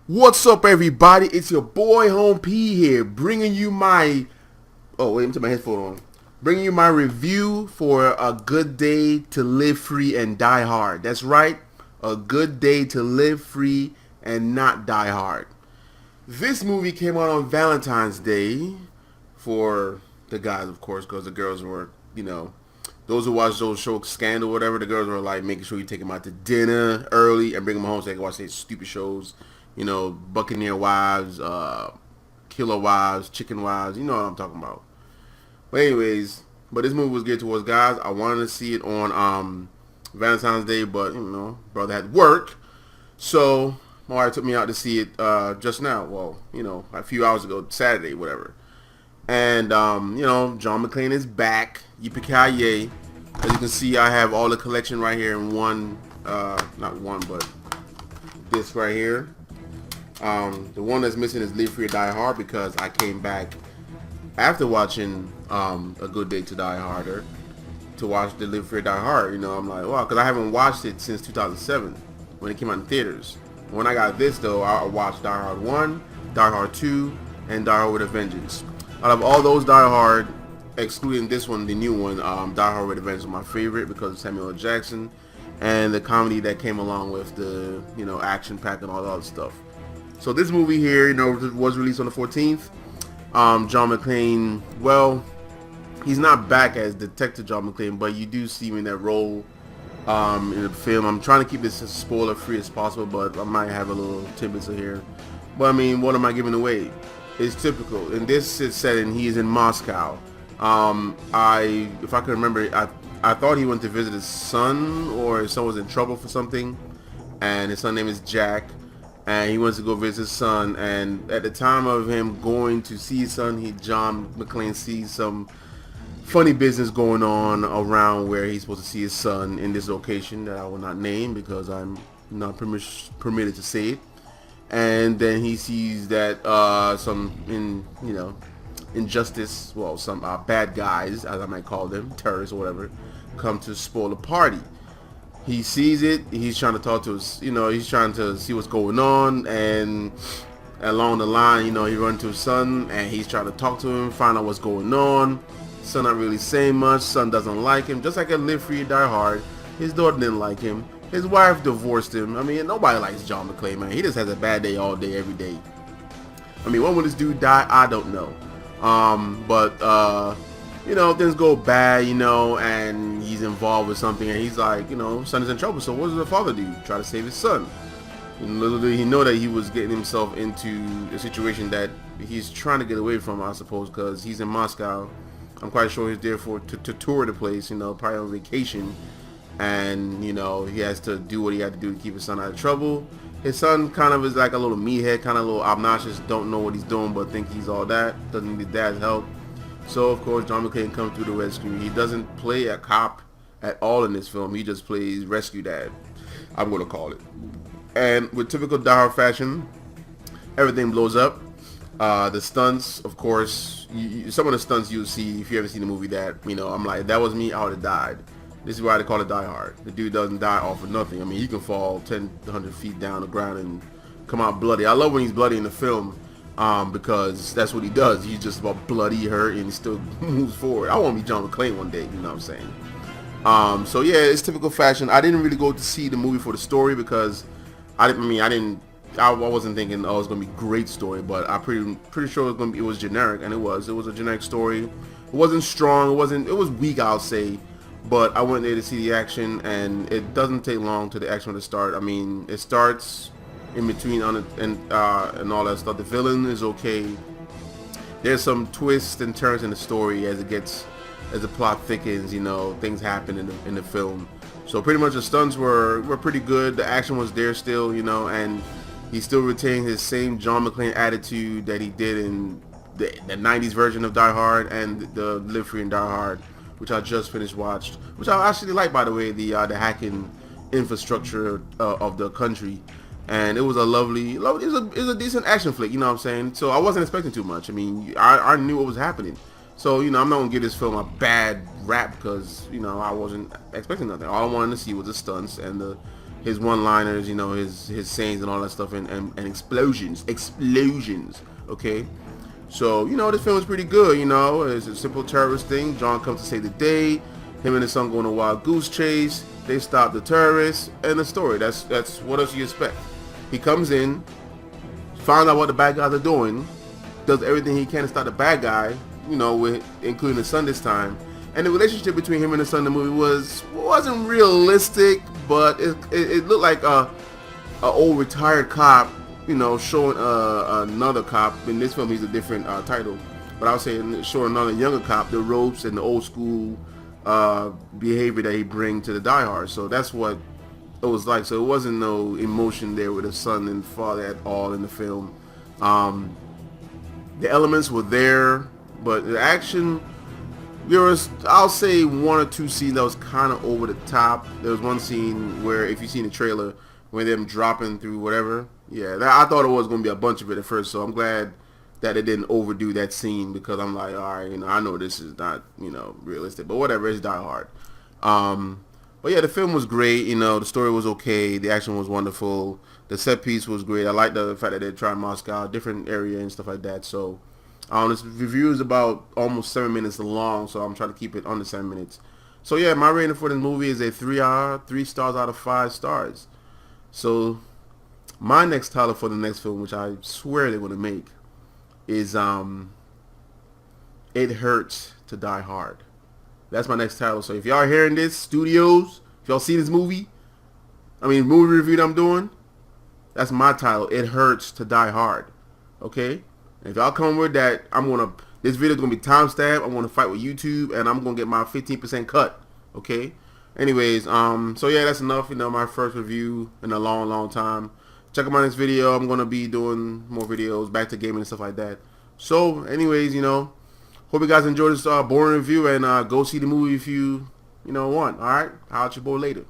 What's up, everybody? It's your boy Home P here, bringing you my let me put my headphone on. Bringing you my review for A Good Day to Live Free and Die Hard. That's right, A Good Day to Live Free and Not Die Hard. This movie came out on Valentine's Day for the guys, of course, because the girls were, those who watch those shows, Scandal, whatever. The girls were like making sure you take them out to dinner early and bring them home so they can watch these stupid shows. Buccaneer Wives, Killer Wives, Chicken Wives. You know what I'm talking about. But anyways, this movie was geared towards guys. I wanted to see it on Valentine's Day, but brother had work, so my wife took me out to see it just now. Well, a few hours ago, Saturday, whatever. And John McClane is back. Yippee-ki-yay. As you can see, I have all the collection right here in one, not one, but this right here. The one that's missing is Live Free or Die Hard, because I came back after watching A Good Day to Die Harder to watch the Live Free or Die Hard. I'm like, wow, because I haven't watched it since 2007 when it came out in theaters. When I got this, though, I watched Die Hard 1, Die Hard 2, and Die Hard with a Vengeance. Out of all those Die Hard, excluding this one, the new one, Die Hard with a Vengeance was my favorite because of Samuel L. Jackson and the comedy that came along with the, action pack and all that other stuff. So this movie here, was released on the 14th. John McClane, well, he's not back as Detective John McClane, but you do see him in that role in the film. I'm trying to keep this as spoiler free as possible, but I might have a little tidbits in here. But I mean, what am I giving away? It's typical. In this setting, he is in Moscow. If I can remember, I thought he went to visit his son, or his son was in trouble for something, and his son's name is Jack. And he wants to go visit his son, and at the time of him going to see his son, John McClane sees some funny business going on around where he's supposed to see his son in this location that I will not name because I'm not permitted to say it. And then he sees that injustice, well, some bad guys, as I might call them, terrorists or whatever, come to spoil the party. He sees it. He's trying to talk to us. He's trying to see what's going on, and along the line, he runs to his son, and he's trying to talk to him, find out what's going on. Son not really saying much. Son doesn't like him. Just like in Live Free, Die Hard, his daughter didn't like him. His wife divorced him. I mean, nobody likes John McClane, man. He just has a bad day all day, every day. I mean, when will this dude die? I don't know. Things go bad, and he's involved with something, and he's like, son is in trouble, so what does the father do? Try to save his son. And literally, he know that he was getting himself into a situation that he's trying to get away from, I suppose, because he's in Moscow. I'm quite sure he's there to tour the place, probably on vacation, and, he has to do what he had to do to keep his son out of trouble. His son kind of is like a little meathead, kind of a little obnoxious, don't know what he's doing, but think he's all that, doesn't need his dad's help. So, of course, John McClane comes through the rescue. He doesn't play a cop at all in this film. He just plays rescue dad, I'm going to call it. And with typical Die Hard fashion, everything blows up. The stunts, of course, some of the stunts you'll see if you ever seen the movie that, I'm like, if that was me, I would have died. This is why they call it Die Hard. The dude doesn't die off of nothing. I mean, he can fall 10, 100 feet down the ground and come out bloody. I love when he's bloody in the film. Because that's what he does. He's just about bloody, hurt, and he still moves forward. I want to be John McClane one day, you know what I'm saying? So yeah, it's typical fashion. I didn't really go to see the movie for the story because I wasn't thinking, oh, it's gonna be a great story, but I'm pretty sure it was generic, and it was a generic story. It wasn't strong. It was weak, I'll say. But I went there to see the action, and it doesn't take long to the action to start. I mean, it starts in between and all that stuff. The villain is okay. There's some twists and turns in the story as the plot thickens. Things happen in the film. So pretty much the stunts were pretty good. The action was there still, and he still retained his same John McClane attitude that he did in the 90s version of Die Hard and the Live Free and Die Hard, which I just finished watched, which I actually like, by the way, the hacking infrastructure of the country. And it was a lovely, it was a decent action flick, you know what I'm saying? So I wasn't expecting too much. I mean, I knew what was happening. So, I'm not going to give this film a bad rap because, I wasn't expecting nothing. All I wanted to see was the stunts and the his one-liners, you know, his sayings and all that stuff, and explosions. Okay, so you know this film is pretty good. You know, it's a simple terrorist thing. John comes to save the day. Him and his son go on a wild goose chase. They stop the terrorists, and the story. That's what else you expect. He comes in, finds out what the bad guys are doing, does everything he can to stop the bad guy. You know, with including the son this time. And the relationship between him and the son in the movie wasn't realistic, but it looked like a old retired cop, you know, showing another cop. In this film, he's a different title, but I would say showing another younger cop the ropes and the old school behavior that he bring to the Die Hard. So that's what it was like. So it wasn't no emotion there with the son and father at all in the film. The elements were there, but the action. There was, I'll say, one or two scenes that was kind of over the top. There was one scene where, if you seen the trailer, where them dropping through whatever. Yeah, I thought it was going to be a bunch of it at first, so I'm glad that it didn't overdo that scene, because I'm like, all right, you know, I know this is not, you know, realistic, but whatever, it's Die Hard. But yeah, the film was great. You know, the story was okay. The action was wonderful. The set piece was great. I like the fact that they tried Moscow, different area and stuff like that. So. This review is about almost 7 minutes long, so I'm trying to keep it under 7 minutes. So yeah, my rating for this movie is a 3 stars out of 5 stars. So my next title for the next film, which I swear they're gonna make, is It Hurts to Die Hard. That's my next title. So if y'all hearing this, studios, if y'all see this movie, movie review that I'm doing, that's my title. It Hurts to Die Hard. Okay. If y'all come with that, this video is going to be timestamped. I'm going to fight with YouTube, and I'm going to get my 15% cut. Okay? Anyways, so yeah, that's enough. You know, my first review in a long, long time. Check out my next video. I'm going to be doing more videos, back to gaming and stuff like that. So, anyways, you know, hope you guys enjoyed this boring review, and go see the movie if you want. All right? I'll at your boy later.